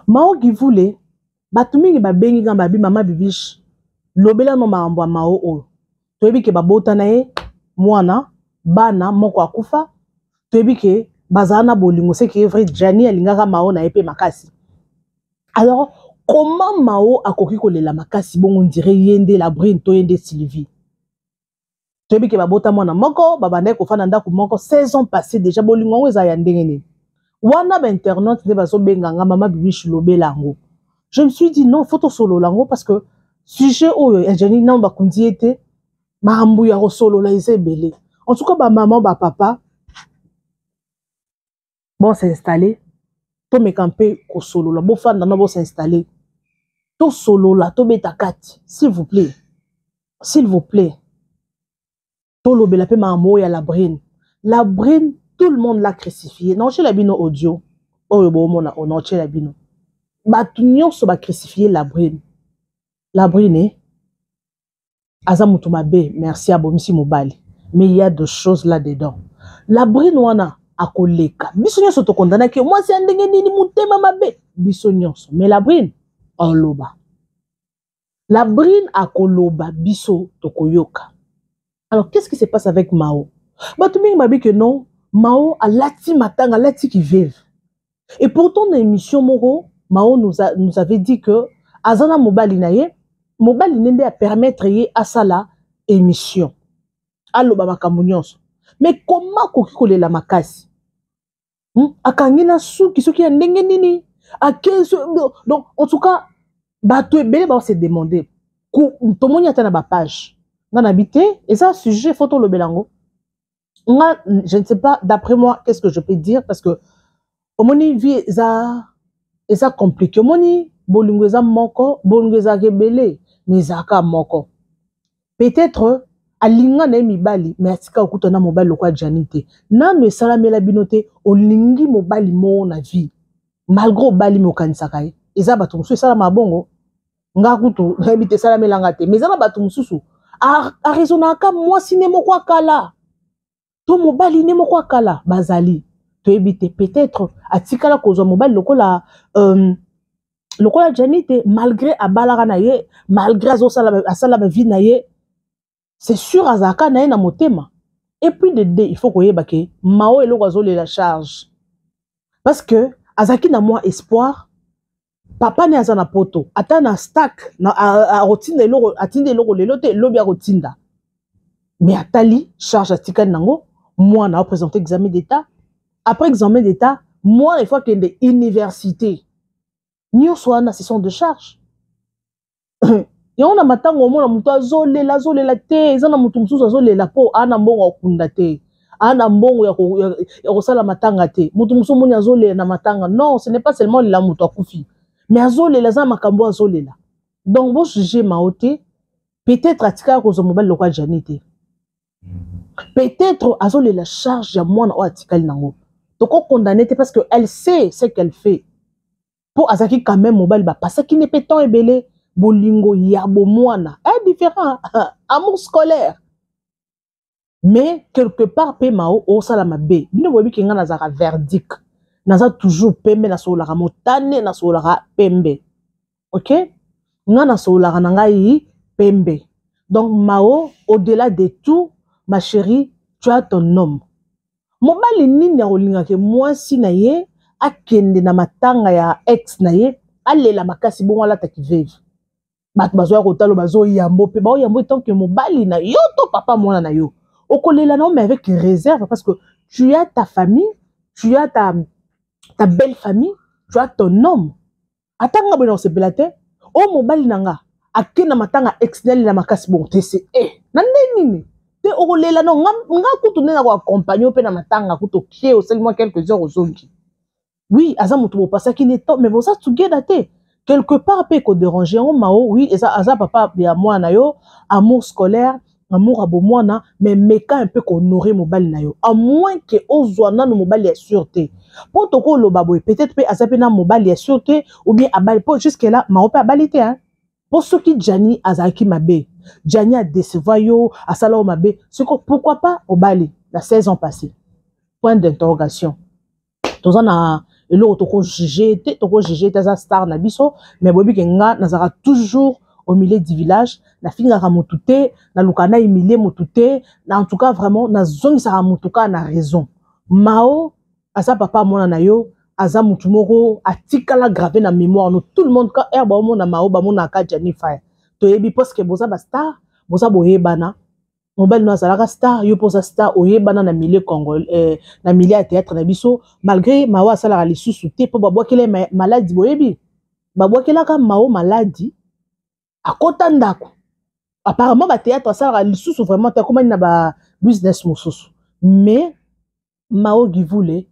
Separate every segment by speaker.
Speaker 1: Mao Givule, Batumi ba bengi gamba bi mama bibish, lobela no maambo Mao o. Toyebi ke babota na ye, mwana, bana, moko akufa, toyebi ke bazana bolingo, c'est que vrai, Jani alingaka Mao na epe makasi. Alors, comment Mao a koki kolela makasi, bon on dirait yende la brune, to yende Sylvie. Toyebi ke babota mwana moko, babande ko fana ndako moko, 16 ans passés déjà, bolingo eza ya ndengene. Wana ba internaute ne bazo benganga mama bibish lobela ngo. Je me suis dit non, photo solo lango parce que sujet où ingénieur non ba kundi était mahambu ya solo la ise belé. En tout cas ba maman ba papa bon s'installer to me camper ko solo la bo fanda na bo s'installer. To solo la to beta kati s'il vous plaît. S'il vous plaît. To lobela pe mahambu ya la brine. La brine tout le monde l'a crucifié. Non chez la bino audio. Oh bo mona on chez la bino. Batunyo so ba crucifier la brine. La brine, Azamutumabe, merci à Bomisi Mobali. Mais il y a deux choses là-dedans. La brine wana akoleka. Bisonyo so to condamna que moi c'est un ndenge ni mutema mabe. Bisonyo so. Mais la brine, oloba. La brine akoloba biso tokoyoka. Alors qu'est-ce qui se passe avec Mao? Batumi m'a dit que non, Mao a lati matanga, lati qui vive. Et pourtant dans l'émission Moro, Mao nous avait dit que Azana Mobali naye Mobali nende a permettre à ça la émission. Allo baba kamunyonso. Mais comment kokikole la makasi? Akangina sou ki soki ndenge nini? A 15 donc en tout cas bato ebele ba se demander. Ko tomoni ata na ba page. Nga nabité et ça sujet photo lo belango. Nga je ne sais pas d'après moi qu'est-ce que je peux dire parce que omoni vie ça compliqué. Omoni bolingo eza moko, bolingo eza rebelle. Mizaka moko. Peut-être alinga na mibali mais atika okuta na mobali lokwa janite. Na me salamela binote olingi mobali mo na vie. Malgré bali mo kanisaka ye. Eza bato mususu sala mabongo. Nga kutu habite salamela ngate. Mais eza bato mususu a raisonnaka moi sinemo kwa kala. To mobali nemo kwa kala bazali. To ebite peut-être atika la kozo mobali lokola lokola janite malgré abalara na ye malgré asala ba vie na ye c'est sûr azaka na ye na motema et puis de deux il faut koyeba ke Mao eloko azole la charge parce que azaki na moi espoir papa ne azana poto ata na stack na a rotinda eloko atinde eloko lelo te lobi a rotinda mais atali charge atika nango moi na présenter examen d'état après examen d'état moi il faut que de université Nyo soit na session de charge. Yona matango mona muto azolela te, ezana mutu mususu azolela po ana mbongo okunda te. Ana mbongo ya kosala matanga te. Mutu mususu moni azolela na matanga. Non, ce n'est pas seulement la mutu akufi. Mais azolela za makambo azolela. Donc bo juger Maote, peut-être atika kozo mobile lokwa janite. Peut-être azolela charge ya mwana o atikali nango. Toko condamné te parce que elle sait ce qu'elle fait. Pour azaki quand même mobile ba parce qu'il n'est pas tant ebele bolingo ya bomwana est différent amour scolaire mais quelque part pe Mao o sala mabe bino bobi kinga na zaka verdict naza toujours pembe na solara motane na solara pembe OK nga na solara na ngai pembe donc Mao au-delà de tout ma chérie tu as ton homme mobali nini ya kolinga ke mwasi na ye akende na matanga ya ex na ye alela makasi bongo ala taki veve bat bazo ya kotalo bazo yambo pe ba yambo tant que mobali na yo to papa mwana na yo okolela na mais avec réserve parce que tu as ta famille tu as ta belle famille tu as ton homme atanga bino se belate o mobali nanga akena matanga ex na makasi bongo te c'est na nini te okolela no nga kutu nena ko accompagner pe na matanga kuto kie au seulement quelques heures aujourd'hui. Oui, aza mutu bo passa qui n'est mais bon ça together te quelque part peut ko déranger on Mao oui aza papa ya mwana yo amour scolaire amour abo mwana mais meka un peu ko honorer mobali na yo à moins que ozwana no mobali ya sûreté pour to ko loba boy peut-être pe aza pe na mobali ya sûreté ou bien abali pour jusque là Mao pe abalite hein pour ceux qui Jani azaki mabe Jani a décevoir yo asala o mabe c'est pourquoi pas obali la 16 ans passés point d'interrogation tozana et là toko juger ta star na biso mais bobi ke nga nazara toujours au milieu du village na finga ka motute na lukana humilier motute na en tout cas vraiment na zongi sa motuka na raison Mao asa papa mona na yo aza mutu moko atikala gravé na mémoire no tout le monde quand ba mona Mao ba mona ka Jennifer to yebi parce que boza ba star boza boyebana mobile no azalaka star yo posa star oyebana na milieu congolais na milieu ya théâtre na biso malgré Mao asalaka lisusu te po babwakela maladie boyebi babwakelaka Mao maladie akota ndako apparemment ba théâtre asalaka lisusu vraiment te komani na ba business mosusu mais Mao qui voulait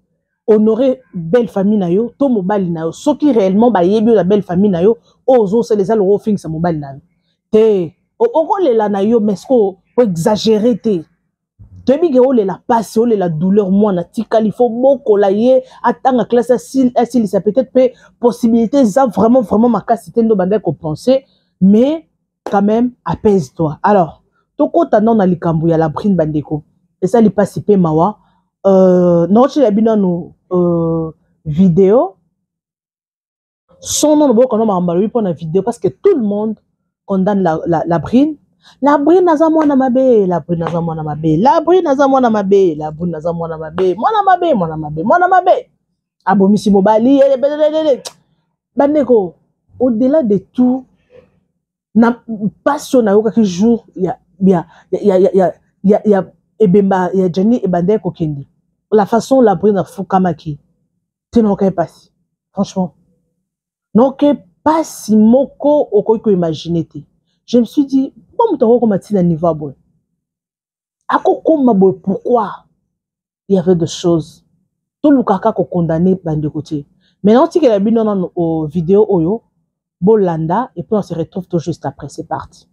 Speaker 1: honorer belle famille na yo to mobali na yo soki réellement ba yebi la belle famille na yo ozo c'est les aloro fing sa mobali na yo te okolela na yo mais ko exagérer te tebi ge olela passe olela douleur moi na tikali il faut beaucoup la ye atanga classe s'il ça peut-être peut possibilité ça vraiment ma capacité ndo bande ko penser mais quand même apaise-toi alors toko tanon na likambu ya la brine bandeko et ça li participer mawa non tu as bien nous vidéo son nom bon quand on m'a envoyé pour la vidéo parce que tout le monde condamne la brine naza mwana mabe la brine naza mwana mabe la brine naza mwana mabe la brine naza mwana mabe mwana mabe abomisi mobali bandeko au-delà de tout na passion na yo kaki jour ya ebemba ya Jenny ebande kokindi la façon la brine fukamaki tu n'en pas si franchement non que pas si moko okoiko imaginer te je me suis dit bon mutako comme à niveau bon pourquoi il y avait des choses tout le kaka ko condamné bande côté maintenant tu que la bino dans au vidéo oyo bolanda et puis on se retrouve tout juste après c'est parti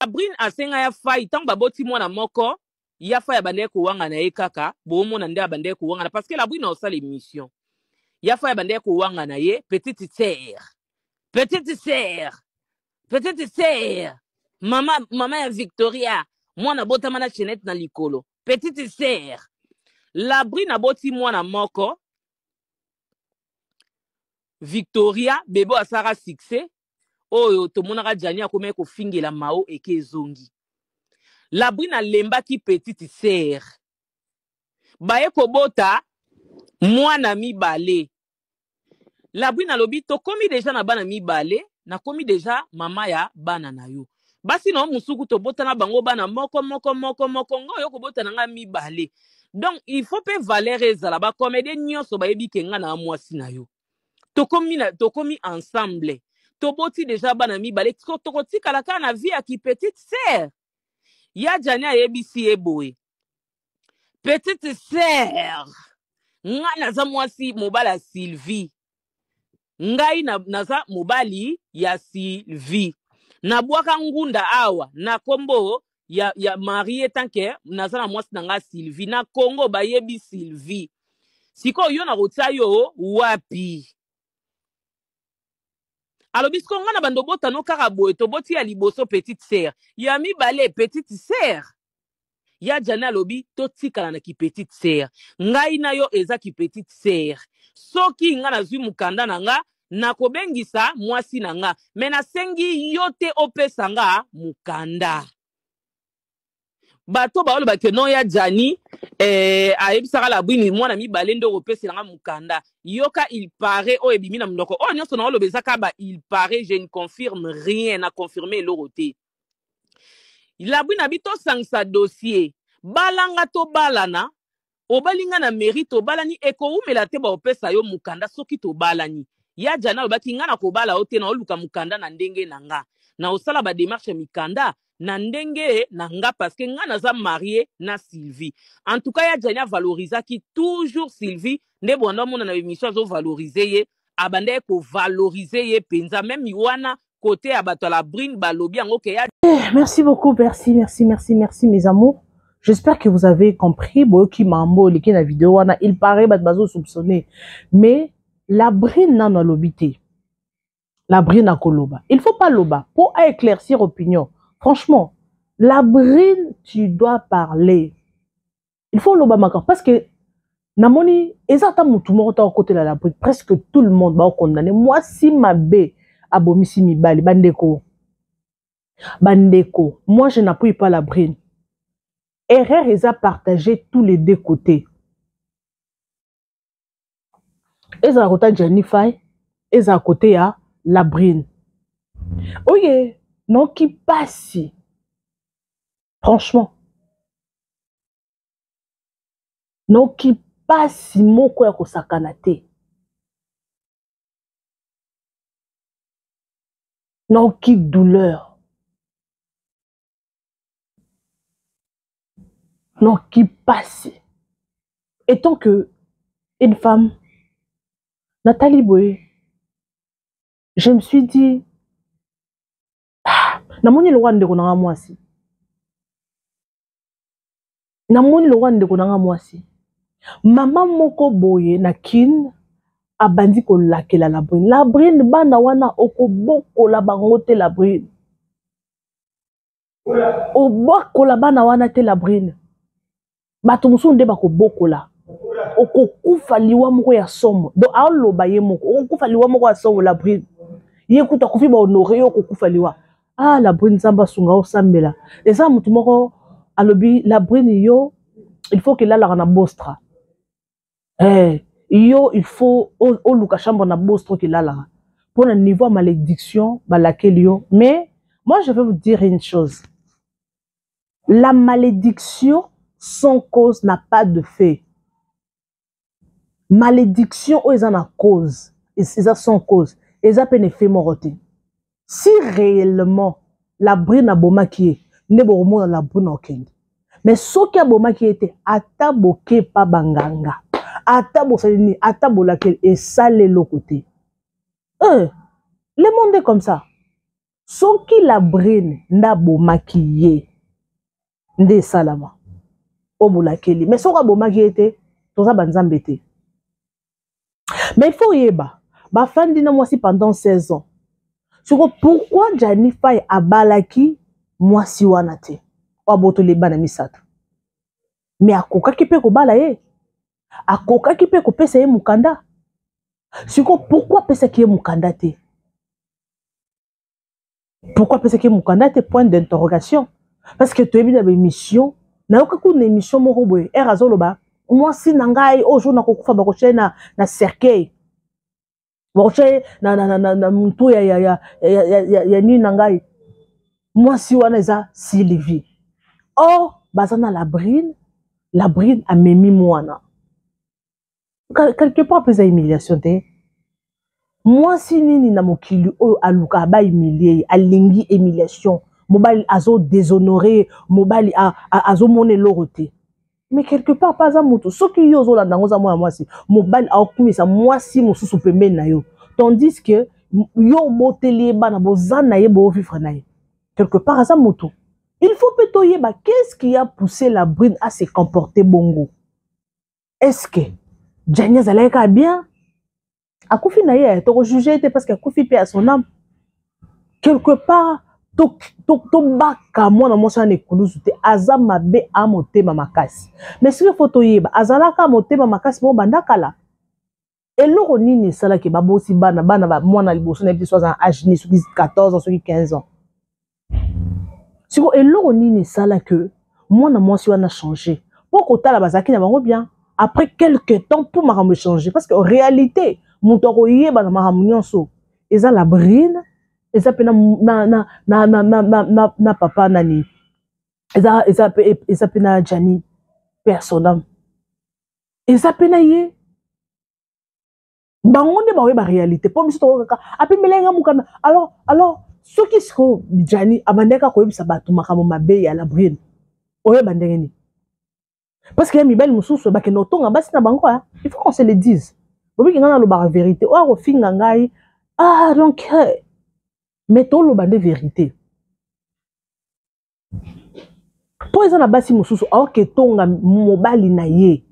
Speaker 2: la brine asenga ya fai tant baboti mwana moko ya fa ya bande ko wanga na ekaka bo mona nde bande ko wanga parce que la brine a les missions ya fa ya bande ko wanga na ye petite sœur mama ya Victoria mwana bota mana chenette na likolo petite sœur la brine aboti mwana moko Victoria bebo asara succès oyo tomonaka jani akome ko fingela Mao eke zongi la brine lemba ki petite sœur baye kobota mwana mibale la brine alobi to komi déjà na bana mibale na komi déjà mama ya bana na yo basi no musuku to bota na bango bana moko ngo yo kobota na nga mibale donc il faut pe valeur ezala ba comédien nyonso ba yebi kenga na mwasi na yo to komi ensemble to boti déjà bana mibale to kotika la kana vie ya ki petite sœur ya jani ayebisi eboye petite sœur nga naza mwasi mobala Sylvie ngai naza mobali ya Sylvie na bwaka ngunda awa na kombo ya Marie tanke naza na mwasi nanga Sylvie na Congo bayebi Sylvie siko yo na rotia yo wapi alobi siko nga na bando bota no kaka boye to boti ya liboso petite sœur ya mibale petite sœur ya jana alobi to tikala na ki petite sœur ngai na yo eza ki petite sœur soki nga nazwi mukanda na nga nakobengisa mwasi na nga me nasengi yo te opesa nga mukanda bato baoloba ke non ya jani ayebisaka la bwini mwana mibale nde opesela nga mukanda yoka il paraît o ebimi na mondoko o nyonso na oloba ezaka ba il paraît je ne confirme rien na confirmer eloko te la bwina bito sangisa dossier balanga to balana obalinga na mérite obalani ekoumela te ba opesa yo mukanda soki to balani ya jana obaki nga na kobala o te na oluka mukanda na ndenge na nga na osala ba démarche mikanda na ndenge na nga parce que nga naza marié na Sylvie en tout cas ya jana valoriser ki toujours Sylvie nde bonda mona na émission zo valoriser ye abande ko valoriser ye penza même wana côté à bato la brine balobi yango ke ya
Speaker 1: merci beaucoup merci mes amours. J'espère que vous avez compris. Boyoki mambo leki na vidéo wana il paraît bazo soupçonner mais la brine n'a lobité. La brine a koloba. Il faut pas loba pour éclaircir opinion. Franchement, la brine tu dois parler. Il faut loba makar parce que namoni ezata mutu moko ta côté la brune presque tout le monde ba condamné moi si mabe abomisi mibali bandeko moi je n'appuie pas la brune erreur eza partagé tous les deux côtés eza côté Jennifer eza côté ya la brune oye non qui passe franchement non qui passe moko ya kosakana te non qui douleur non qui passe étant que une femme Nathalie Boye je me suis dit namoni le rwande ko nanga mwasi namoni le rwande ko nanga mwasi mama moko boye na kin abandi ko lakela la brune bana wana okobokola bango te la brune obokola bana wana te la brune bato musu nde bakobokola okokufa liwa moko ya somo donc aoloba ye moko okokufa liwa moko ya somo la brune ye kuta kufi ba honoré yo okokufa liwa ah la brune zamba sunga osambela eza mutu moko alobi la brune yo il faut qu'il ala na bostra yo il faut au luka chambre na bostra qu'il ala pour un niveau malédiction balakel yo mais moi je vais vous dire une chose la malédiction sans cause n'a pas de fait malédiction ou eza na cause eza sans cause eza pe ne fait moroté si réellement la brune a bomaki ne boromona la brune okende mais soki abomaki ete ata boke pa banganga ata bosalini ata bolakel esale lokote le monde est comme ça soki la brune nda bomaki ye nde salama o bolakeli mais soki abomaki ete toza banzambe te mais il faut yeba ba fandi na mwasi pendant 16 ans siko pourquoi Jennifer abalaki mwasi wana te oboto le bana misato mais akokaki pe ko bala ye akokaki pe ko pesa ye mukanda siko pourquoi pesa ki ye mukanda te pourquoi pesa ki ye mukanda te point d'interrogation parce que tu es bien dans émission na yokaku na émission moko boye azoloba mwasi na ngai ojo na kokufa bakoche na cercueil bakoche na muntu ya ni na ngai mwasi wana eza Sylvie oh bazana la brune a memi mwana quelque part pesa humiliation te mwasi nini na mokili oyo aluka ba humilier alingi humiliation mobali azo déshonoré mobali azo mone loroté mais quelque part pas za mutu soki yo zo la ndango za mwana mwasi mobali akumisa mwasi mususu pembeni na yo tandis que yo boteli bana bozana ye bo vivre na ye quelque part za mutu il faut plutôt yeba qu'est-ce qui a poussé la brune à se comporter bongo est-ce que Jania Zalaika bien akufi na ye to juger parce que akufi pe à son âme quelque part to baka mwana mwasi na ekulusu te aza mabe a motema makasi mais si photo yeba azalaka motema makasi mo bandakala eloko nini salaki babosi bana ba mwana liboso na biso za âge ni soki 14 ans soki 15 ans siko eloko nini sala que mwana mwasi wana changer pour kotala bazaki na bango bien après quelques temps pour makambo changer parce que en réalité muto ko yeba na makambo nyonso eza la brune eza pe na papa nani eza pe na Jani personnel eza pe na ye bango nde bawe ba réalité po biso to kaka api melenga mukana alors soki siko Jani abandeka ko yebisa bato makambo mabe ya la brune oyo bandenge ni parce que mi belle mususu ba ke no tonga basi na bango il faut qu'on se le dise bobi ngana lo ba vérité o ko finga ngai donc mais to lo ba de vérité po eza na basi mususu o ke tonga mobali na ye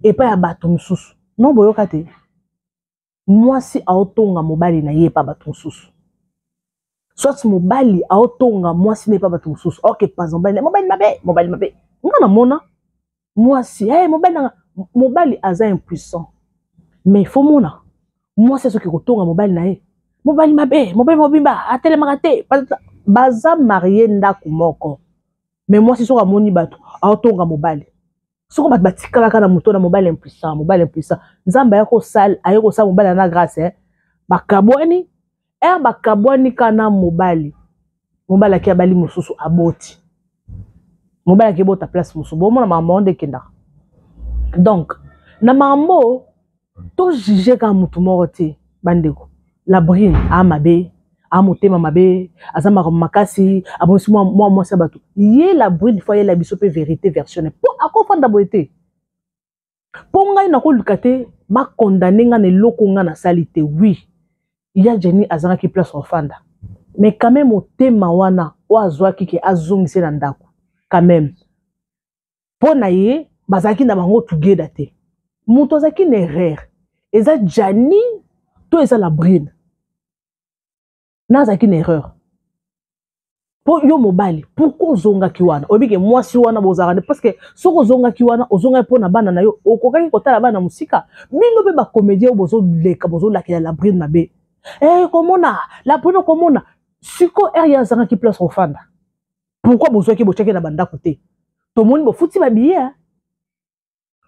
Speaker 1: et pas ya bato mususu non boyoka te mwasi aotonga mobali na ye pa bato mususu soit mobali aotonga mwasi ne pa bato mususu ok pas mobali mabe nga na mona mwasi mobali nga mobali aza impuissant mais il faut mona moi c'est ce qui kotonga mobali nae mobali mabe mobali mobimba atelemaka te baza marié ndako moko mais moi c'est soka moni bato aotonga mobali soko bato batikalaka na moto na mobali impuissant nzambe ayekosala mobali na grâce bakabwani bakabwani kana mobali aki abali mosusu aboti mobali aki bota place mosusu bomona makambo nde ekendaka donc na makambo to juge ka mutu moko te bandeko la brune amabe amotema mabe aza makasi abonisi mwasi bato ye la brune fois ye la biso pe vérité version po akofanda boye te po ngai nakoluka te bakondane nga na eloko nga na sali te oui ya Jenny azangaki place ofanda mais quand même motema wana o azwaki ke azongise na ndako quand même po na ye bazaki na bango together te mutu azaki na erreur eza Jenny to eza la brune nazaki na erreur po yo mobali pourquoi ozongaki wana obike mwasi wana bozaka parce que soko ozongaki wana ozonga po na bana na yo okokaki kotala bana musika bino pe ba comédien bozolakela la brune mabe komona la brune komona siko ya azangaki place ofanda pourquoi bozwaki bocheke na bandako te tomoni bofuti babiye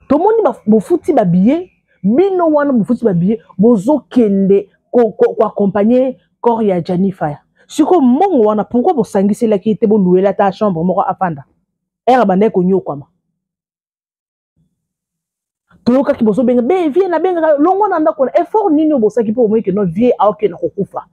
Speaker 1: tomoni bofuti babiye bino wana bofuti babiye bozokende ko accompagner corps ya Jenny Fire siko mongo wana pourquoi bosangiselaki te boluela ta chambre moko afanda bande ko nyokwama toyokaki bozobenga vie na benga longo na ndako effort nini obosaki po moyeke no vie aoke na kokufa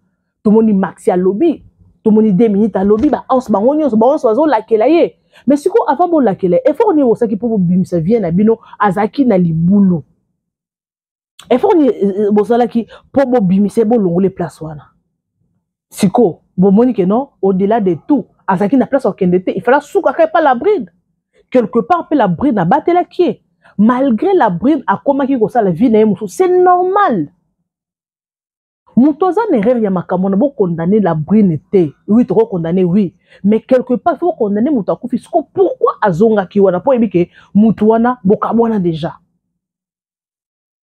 Speaker 1: tomoni maxi a lobby tomoni 2 minutes a lobby ba os bango nyonso ba os bazolakela ye mais siko avant bolakela effort nini obosaki po bobimisa vie na bino azaki na libulu effort ni bosalaki po bobimisa bolongole place wana siko bomoni que non au-delà de tout azaki na place okende te il fallait souka pas la bride quelque part pe la bride na batela qui malgré la bride akomaki ko sala vie na ye musu c'est normal mutoza na erreur ya makambo na bo condamner la bride te oui to condamner oui mais quelque part il faut condamner mutu akufi siko pourquoi azongaki wana po ebike mutu wana bokabwana déjà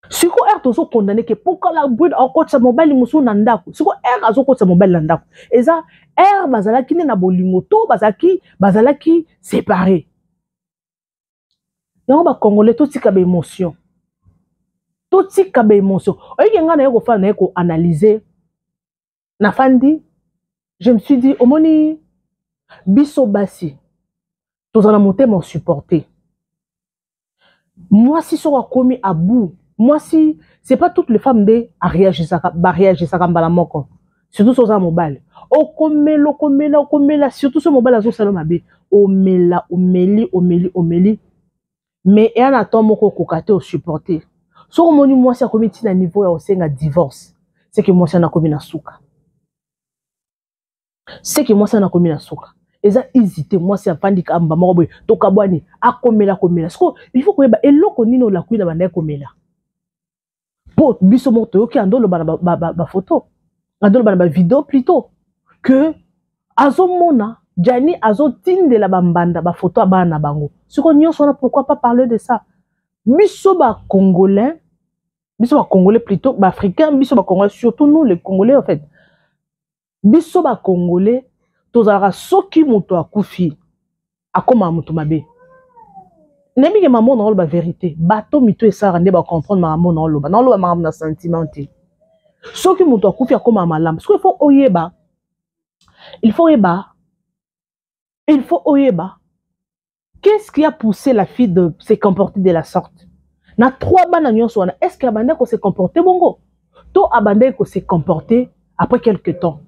Speaker 1: siko tozo condamner que pourquoi la bride akotsa mobali musu na ndako siko azokotsa mobali na ndako eza bazalaki na bolingo to bazalaki séparés yango ba congolais totika ba émotion oyeke nga na ye kofana na ye ko analyser na fandi je me suis dit omoni biso basi tozana motema o supporter moi si soko akomi à bout moi si c'est pas toutes les femmes de réagisaka mbala moko surtout soza mobile okomela surtout so mobile azosala mabe omeli mais et na temps moko kokate o supporter so moni moi si akomi ti na niveau ya osenga divorce c'est que moi si na komi na suka eza hésiter moi si afandi kamba moko boye to kabwani akomela so il faut koyeba eloko nini olakui na banda komela po biso moto yoki andolo ba photo andolo ba vidéo plutôt que azomona Jenny azotindela bambanda ba photo abana bango siko nyonso na pourquoi pas parler de ça biso ba congolais plutôt ba africains biso ba congolais surtout nous les congolais en fait biso ba congolais tozalaka soki moto akufi akoma moto mabe nemi ke maman na oloba vérité bato mito esara nde ba comprendre maman na oloba maman na sentiment te soki moto akufi akoma malamu parce que il faut oyeba qu'est-ce qui a poussé la fille de se comporter de la sorte na trois bana nyonso wana est-ce que abandé ko se comporter bongo to abandé ko se comporter après quelque temps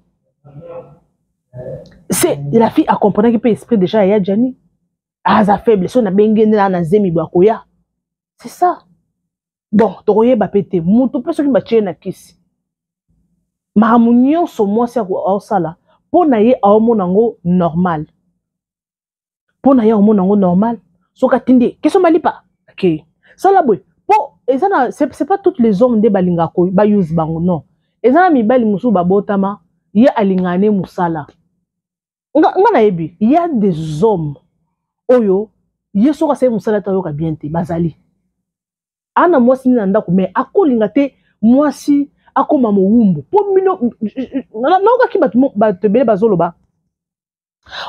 Speaker 1: c'est la fille a compris que peut esprit déjà ya Jenny aza faible so na bengene na zemi bakoya c'est ça bon toyeba pété mutu pe soki ba tchena kisi mamunyo so moi ça osala pona ye aomonango normal pona ye aomonango normal soka tindi keso malipa OK ça la boy po ezana c'est pas toutes les hommes de balinga ko ba use bango non ezana mibali musu babotama ye alingane musala nga na yebi il y a des hommes oyo ye soka se musala ta yoka bien te bazali ana mwasi na ndako mais akolinga te mwasi akoma mowumbu po mino naoka ki bato ebele bazoloba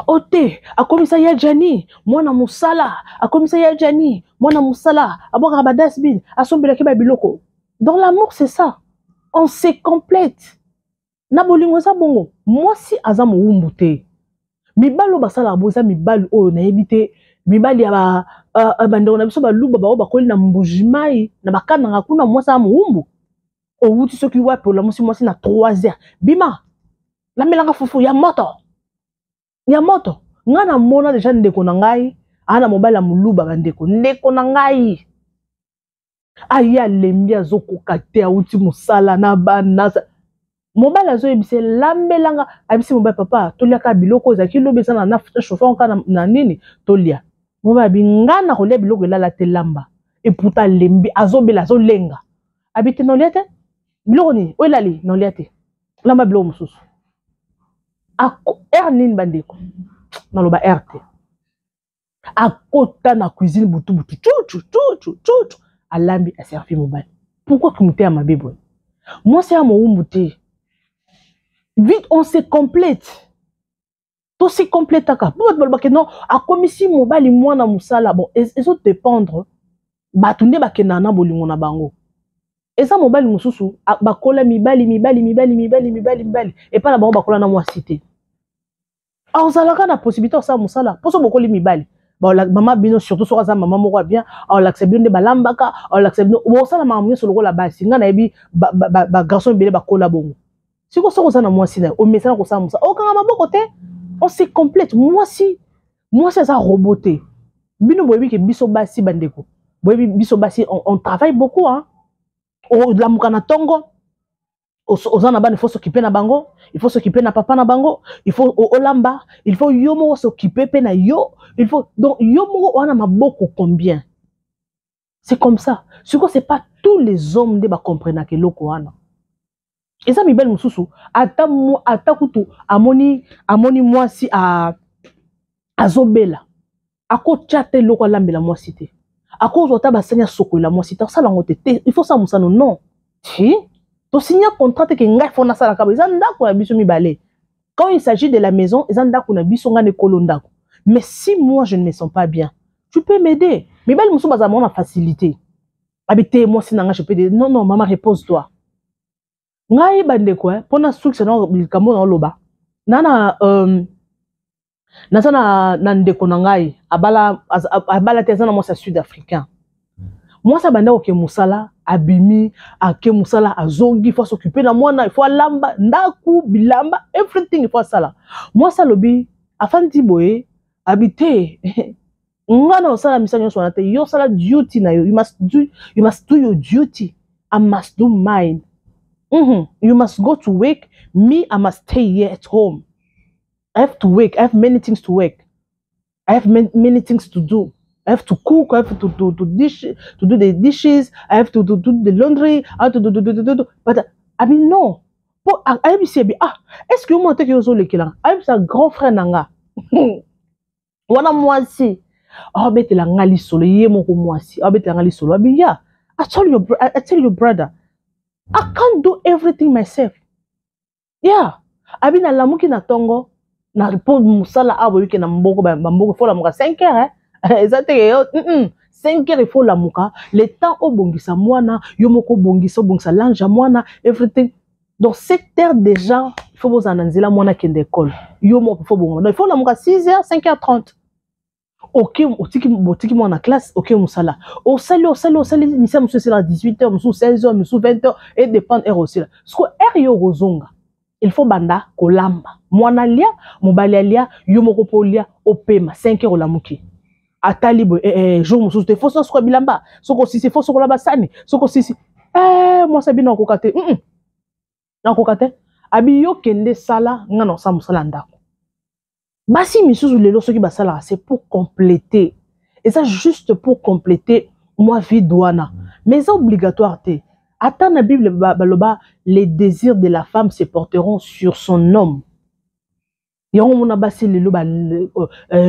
Speaker 1: ote akomisa ya jani mwana musala akomisa ya jani mwana musala abokaka badasbin asombelaki babiloko. Dans l'amour c'est ça, on se complète na bolingo eza bongo mwasi aza mowumbu te mibalo basala boza mibalo oyo nayebi te mibali ya bandeko na biso baluba bao bakoli na mbujimai na bakananga kuna mwasi aza mowumbu outi soki wapi olamusi mwasi na 3 heures bima lamelanga fufu ya moto nga na mona deja ndeko na ngai ana mobali ya moluba bandeko ndeko na ngai aya lembi azokoka te auti mosala na banasa mobali azoyebise lambelanga abisi mobali papa toliaka biloko ezalaki lobi eza na chauffeur oka na nini tolia mobali bingana kolia biloko elala te lamba eputa lembi azobela azolenga abite nolia te biloko nini oyelali nolia te lamba biloko mosusu air nini bandeko naloba air te akota na cuisine butu chuchu alambi aservi mobali pourquoi kumite ya mabe boye mwasi ya mowumbu te vite on se complète to se complétaka po bato balobake non akomisi mobali mwana mosala bon ezo dépendre bato nde bakendaka na bolingo na bango eza mobali mosusu bakola mibali epa na bango bakola na mwasi te ozalaka na possibilité osala mosala poso bokoli mibali mama bino surtout soki aza mama moko bien aolakisa bino nde balambaka aolakisa bino bosala makambo nyonso lokola basi nga nayebi bagarçon ebele bakola bongo siko soki oza na mwasi na omesana kosala mosala okanga maboko te on se complète mwasi aza robot te bino boyebi ke biso basi bandeko boyebi biso basi on travaille beaucoup hein olamuka na tongo oza na bana il faut s'occuper na bango il faut s'occuper na papa na bango il faut olamba il faut yo moko s'occuper pe na yo il faut donc yo moko wana maboko combien c'est comme ça siko c'est pas tous les hommes de ba comprendre que loko wana eza mibel mususu ata kutu amoni mwasi azobela akotya te loko alambela mwasi te akozwa ta basanya sokola mwasi te osala ngo te il faut ça musano non si to signer contrat que ngai fona sala ka eza ndako na biso mibale quand il s'agit de la maison eza ndako na biso ngane kolo ndako mais si moi je ne me sens pas bien tu peux m'aider mibali mususu baza mona facilité habiter moi si nanga je peux dire non maman repose-toi ngai bandeko pona succès na bikambo na loba nana na ndeko na ngai abala te za na moi sa sud-africain moi ça banda oke musala abimi ake musala azongi faut s'occuper na mwana il faut lamba ndaku bilamba everything il faut sala moi ça lobi afandi boye habiter ngana osala misanyo so na te yo sala duty na yo you must do your duty. I must do mine. You must go to work. Me, I must stay here at home. I have to work. I have many things to work. I have many things to do. I have to cook. I have to do the dishes. I have to do the laundry. I have to do. But I mean no. I have to say est-ce que moi te que zo le kila? I have sa grand frère nanga. Wana mwasi. Bete la ngali solo ye moko mwasi. Bete la ngali solo. Yeah. I tell your brother. I can't do everything myself. Yeah. Abi na lamuki na tongo na po musala abo yuke na mboko faut la muka 5 heures exactement yo 5 heures il faut la muka le temps obongisa mwana yo moko bongisa lanja mwana everything donc 7 heures déjà il faut vous ananzela mwana kende école yo moko faut bongo il faut la muka 6 heures 5h30 OK otiki mwana classe OK musala au sali misa musu c'est la 18h musu 16h musu 20h et dépend heure aussi là ce que heure yo rozonga il faut banda kolamba mwana lia mobali lia yo moko polia opema 5 heures la muki atali bo jour musu te faut so ko bilamba soko sisi faut so ko laba sani soko sisi moi ça bino ko kate na ko kate abi yo kende sala ngana sa musala ndako basi misusu lelo soki basala c'est pour compléter et ça juste pour compléter moi vie douana mais c'est obligatoire te attends la Bible baloba les désirs de la femme se porteront sur son homme yango mona basi lelo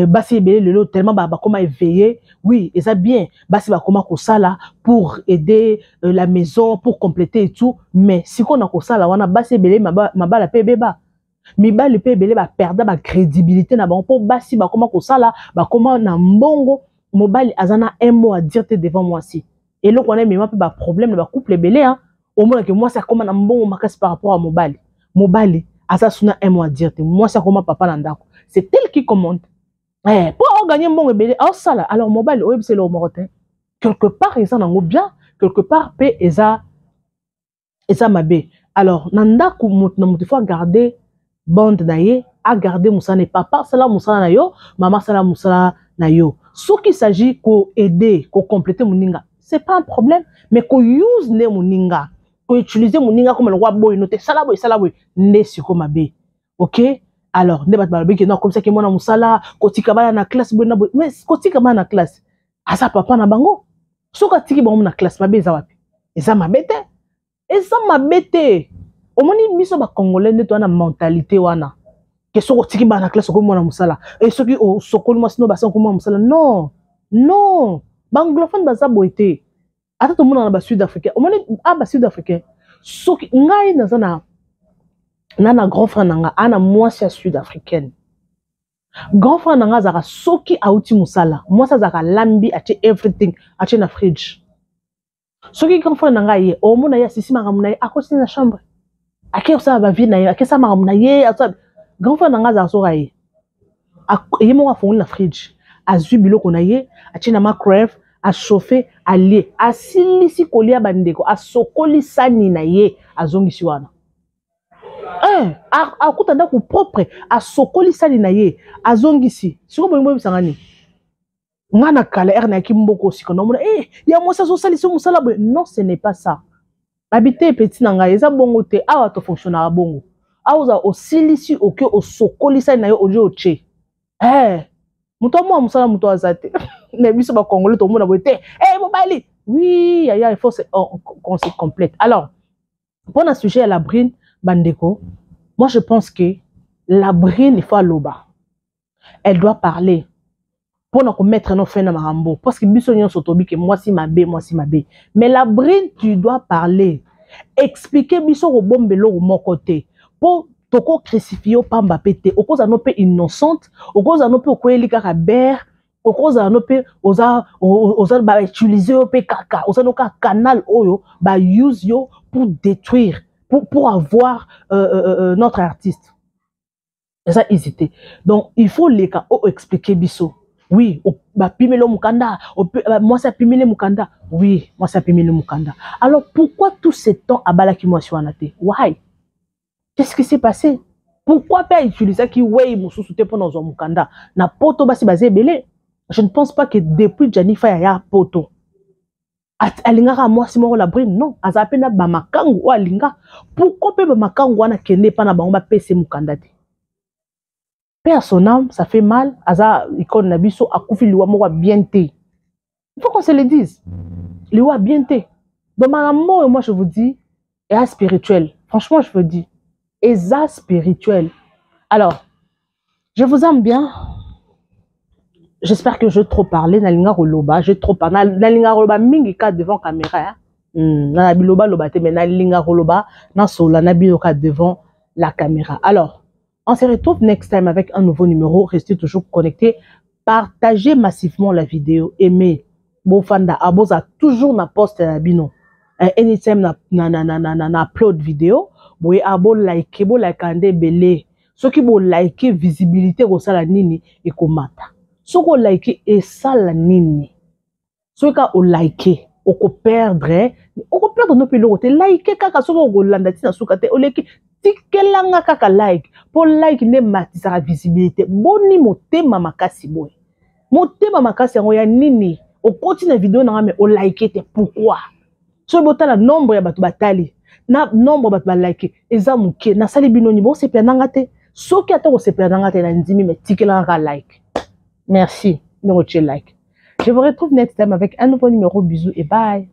Speaker 1: basi ebele lelo tellement bakoma éveillé. Oui, et ça bien basi bakoma kosala pour aider la maison, pour compléter et tout, mais si qu'on a kosala wana basi ebele mabala pe beba mibali pe ebele ba perdre ba crédibilité na bango po basi bakoma kosala bakoma na mbongo mobali azana un mot à dire te devant moi si et le qu'on a même pas problème na ba couple ebele hein au moins que moi ça comme na mbongo makasi par rapport à mobali asa suna un mot à dire te moi ça comme papa nandako c'est tel qui commande pour gagner mbongo ebele au sala alors mobali oui c'est le morotin quelque part ils en ont bien quelque part pe eza mabe alors nandako na mutu faut garder bande naye à garder musane papa sala musala na yo maman sala musala na yo ce qui s'agit ko aider ko compléter muninga c'est pas un problème mais ko use ne muninga ko utiliser muninga comme le roi boy noté sala boy ne siko mabe OK alors ne bat balobi que non comme ça que mona musala ko tikabala na classe boy na boy mais ko tikabala na classe asa papa na bango soka tiki bango na classe mabe za wapi eza mabete omoni biso ba congolais nde to na mentalité wana ke soko tiki ba na classe ko mona musala et soki o sokoli mo sino ba sanko mona musala non ba anglophone baza boité ata to mona na ba sud africain omoni ba sud africain soki ngai na grand frère nanga ana mwasi ya sud africaine grand frère nanga zaka soki auti musala mwasi zaka lambi ache everything ache na fridge soki grand frère nanga ye omona ya sisi makamuna ye akoti na chambre ake ça va vie na ye ake ça makamuna ye grand frère nanga za soka ye mo afongoli na fridge azwi biloko na ye ache na microwave a chauffer ali asilisi kolia bandeko asokoli sani na ye azongisi wana akutanda ku propre asokoli sani na ye azongisi siko bolingo bisangani ngana kala na kimboko siko na mona ya mosa so salisi musala boy non ce n'est pas ça habiter petit nanga eza bongo te awa to fonctionner bongo awa osilisi oke osokoli sani na ye oje oche muto mo musala muto azate na biso ba congolais to mona boy te mobali oui il faut qu'on se complète alors pour un sujet à la brine bandeko moi je pense que la brine il faut loba elle doit parler pour nous mettre nos fins dans marambo parce que biso nyon sotobi que moi si mabe mais la brine tu dois parler expliquer biso ko bombelo ko mokote pour toko crucifier pamba pété au cause no pe innocente au cause no pe ko eli kaka ber au cause no pe oza ba utiliser pe kaka oza no ka canal oyo ba use yo pour détruire pour avoir notre artiste ça hésiter donc il faut les cas expliquer biso oui ba pimelo mukanda moi ça pimele mukanda oui moi ça pimele mukanda alors pourquoi tout ce temps à balaki moi sur anaté why qu'est-ce qui s'est passé pourquoi pas utiliser qui way mususu te pour nos mukanda na poto basi basé belé je ne pense pas que depuis Janifa ya poto alingaka moi si moko la brine non azapena ba makangu o alinga pourquoi pe ba makangu wana kende pa na bango ba pese mukanda te père son âme ça fait mal aza icône na biso akufi liwa moko bien te il faut qu'on se le dise liwa bien te donc maman moi je vous dis est spirituel franchement je vous dis est spirituel alors je vous aime bien. J'espère que je trop parlé na linga roloba, je trop parlé na linga roloba mingi ka devant caméra na biloba loba te mais na linga roloba na sola na biloka devant la caméra. Alors, on se retrouve next time avec un nouveau numéro, restez toujours connectés, partagez massivement la vidéo, aimez bofanda aboza toujours na poste na bino. Anytime na upload vidéo, boye abo like ande belé. Ceux qui bo like visibilité ko sala nini e komata. Ce qu'on like et ça la nini. Ce qu'on like, on peut perdre nos pilotes. Like kaka ce qu'on landati na sukate. On like tikelanga kaka like. Pour like ne mati sa visibilité. Boni mote mama kasi boy. Mote mama kasi yango ya nini. On continue la vidéo na mais on like te pourquoi? Ce bota la nombre ya batu batali. Na nombre batu ba like. Eza muke na sali binoni bo se penanga te. Soki atako se penanga te na ndimi mais tikelanga like. Merci de votre like. Je vous retrouve next time avec un nouveau numéro. Bisous et bye.